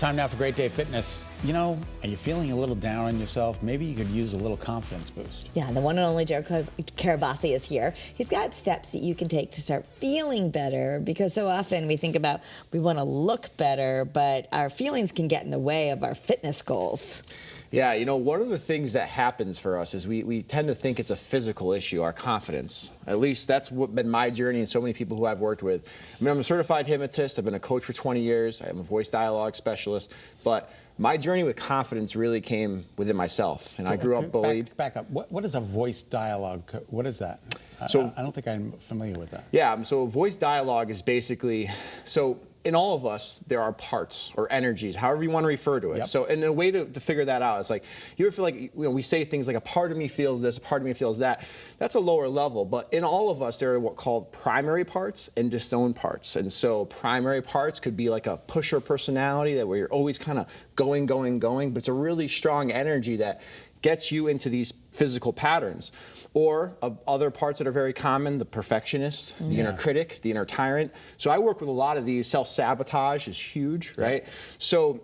Time now for Great Day Fitness. You know, are you feeling a little down on yourself? Maybe you could use a little confidence boost. Yeah, the one and only Carabase is here. He's got steps that you can take to start feeling better, because so often we think about we want to look better, but our feelings can get in the way of our fitness goals. Yeah, you know, one of the things that happens for us is we tend to think it's a physical issue, our confidence. At least that's been my journey and so many people who I've worked with. I mean, I'm a certified hypnotist. I've been a coach for 20 years. I'm a voice dialogue specialist. But my journey with confidence really came within myself. And I grew up bullied. Back up. What is a voice dialogue? What is that? So, I don't think I'm familiar with that. Yeah, so voice dialogue is basically, in all of us, there are parts or energies, however you want to refer to it. Yep. So, and a way to figure that out is like, you ever feel like, we say things like a part of me feels this, a part of me feels that. That's a lower level, but in all of us, there are what called primary parts and disowned parts. And so primary parts could be like a pusher personality that where you're always kind of going, but it's a really strong energy that gets you into these physical patterns. Or other parts that are very common, the perfectionist, the inner critic, the inner tyrant. So I work with a lot of these. Self-sabotage is huge, right? So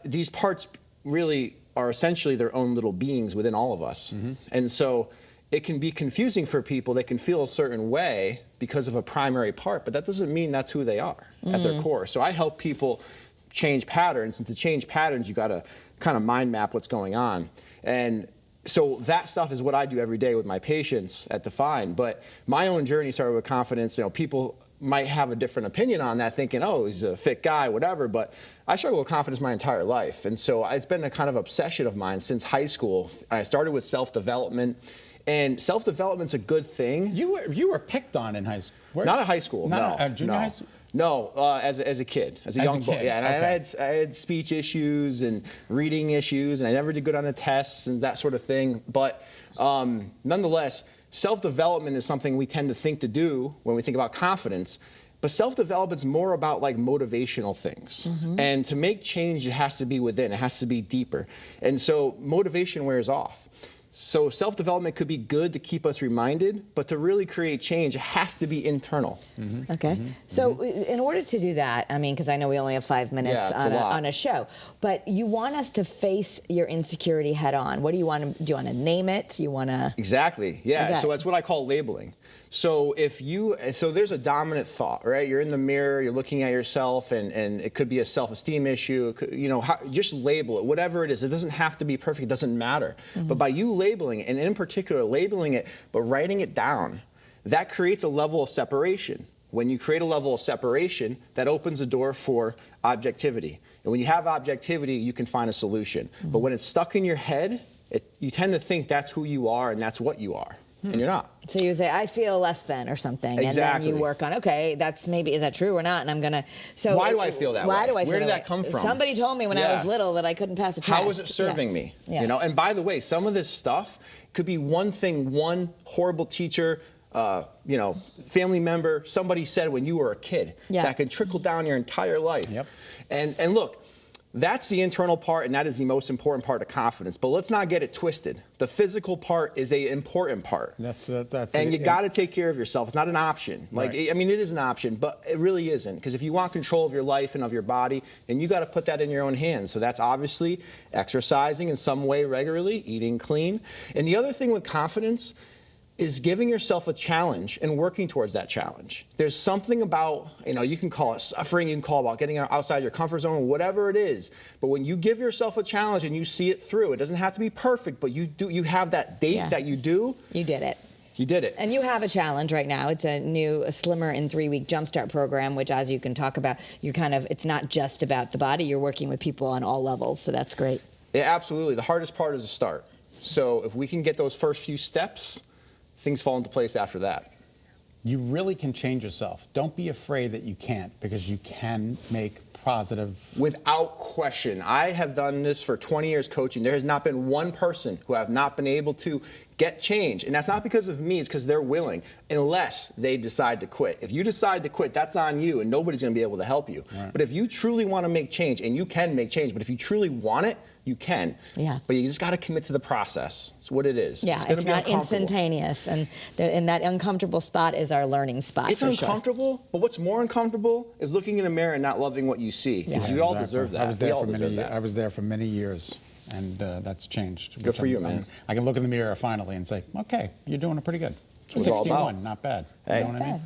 these parts really are essentially their own little beings within all of us. And so it can be confusing for people. They can feel a certain way because of a primary part, but that doesn't mean that's who they are at their core. So I help people change patterns, and to change patterns, you got to kind of mind map what's going on. And so that stuff is what I do every day with my patients at Define. But my own journey started with confidence. You know, people might have a different opinion on that, thinking, oh, he's a fit guy, whatever. But I struggled with confidence my entire life. And so it's been a kind of obsession of mine since high school. I started with self-development. And self-development's a good thing. You were picked on in high school. Not at high school, no. Junior high school? No, as a kid, as a young boy. Yeah, and okay. I had speech issues and reading issues, and I never did good on the tests and that sort of thing. But nonetheless, self-development is something we tend to think to do when we think about confidence. But self-development's more about like motivational things. And to make change, it has to be within. It has to be deeper. And so motivation wears off. So self-development could be good to keep us reminded, but to really create change, it has to be internal. Okay. So in order to do that, I mean, because I know we only have 5 minutes on a show, but you want us to face your insecurity head on. What do you want to do? You want to name it? You want to... Exactly. Yeah. Okay. So that's what I call labeling. So so there's a dominant thought, right? You're in the mirror, you're looking at yourself, and it could be a self-esteem issue. It could, you know, just label it, whatever it is. It doesn't have to be perfect. It doesn't matter. But by you labeling it, and in particular labeling it, but writing it down, that creates a level of separation. When you create a level of separation, that opens the door for objectivity. And when you have objectivity, you can find a solution. But when it's stuck in your head, you tend to think that's who you are and that's what you are. And you're not. So you say, I feel less than or something. Exactly. And then you work on, okay, is that true or not? And I'm going to, so. Why do I feel that way? Why do I feel Where did that come from? Somebody told me when I was little that I couldn't pass a test. How was it serving me? Yeah. You know, and by the way, some of this stuff could be one thing, one horrible teacher, you know, family member, somebody said when you were a kid that can trickle down your entire life. And look, that's the internal part, and that is the most important part of confidence. But let's not get it twisted. The physical part is an important part. And you got to take care of yourself. It's not an option. Like, I mean, it is an option, but it really isn't. Because if you want control of your life and of your body, then you got to put that in your own hands. So that's obviously exercising in some way regularly, eating clean. And the other thing with confidence is giving yourself a challenge and working towards that challenge. There's something about, you know, you can call it suffering, you can call it about getting outside your comfort zone, whatever it is. But when you give yourself a challenge and you see it through, it doesn't have to be perfect, but you have that date that you do. You did it. You did it. And you have a challenge right now. It's a slimmer in 3-week jumpstart program, which, as you can talk about, it's not just about the body. You're working with people on all levels, so that's great. Yeah, absolutely. The hardest part is the start. So if we can get those first few steps, things fall into place after that. You really can change yourself. Don't be afraid that you can't, because you can make positive. Without question. I have done this for 20 years coaching. There has not been one person who have not been able to get change. And that's not because of me, it's because they're willing, unless they decide to quit. If you decide to quit, that's on you, and nobody's going to be able to help you. Right. But if you truly want to make change, and you can make change, but if you truly want it, you can. Yeah. But you just got to commit to the process. It's what it is. Yeah, gonna it's be not uncomfortable. instantaneous, and that uncomfortable spot is our learning spot. It's for sure. uncomfortable, but what's more uncomfortable is looking in a mirror and not loving what you see. Because we all Exactly. deserve that. I was there we all for deserve many. that. I was there for many years, and that's changed. Good for you, man. I can look in the mirror finally and say, "Okay, you're doing it pretty good." what it's all 61, about. not bad. Hey. You know what I mean?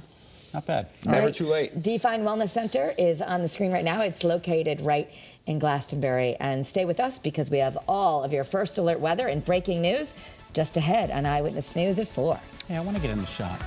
Not bad. Never Right. too late. Define Wellness Center is on the screen right now. It's located right in Glastonbury. And stay with us because we have all of your first alert weather and breaking news just ahead on Eyewitness News at 4. Hey, I want to get in the shot.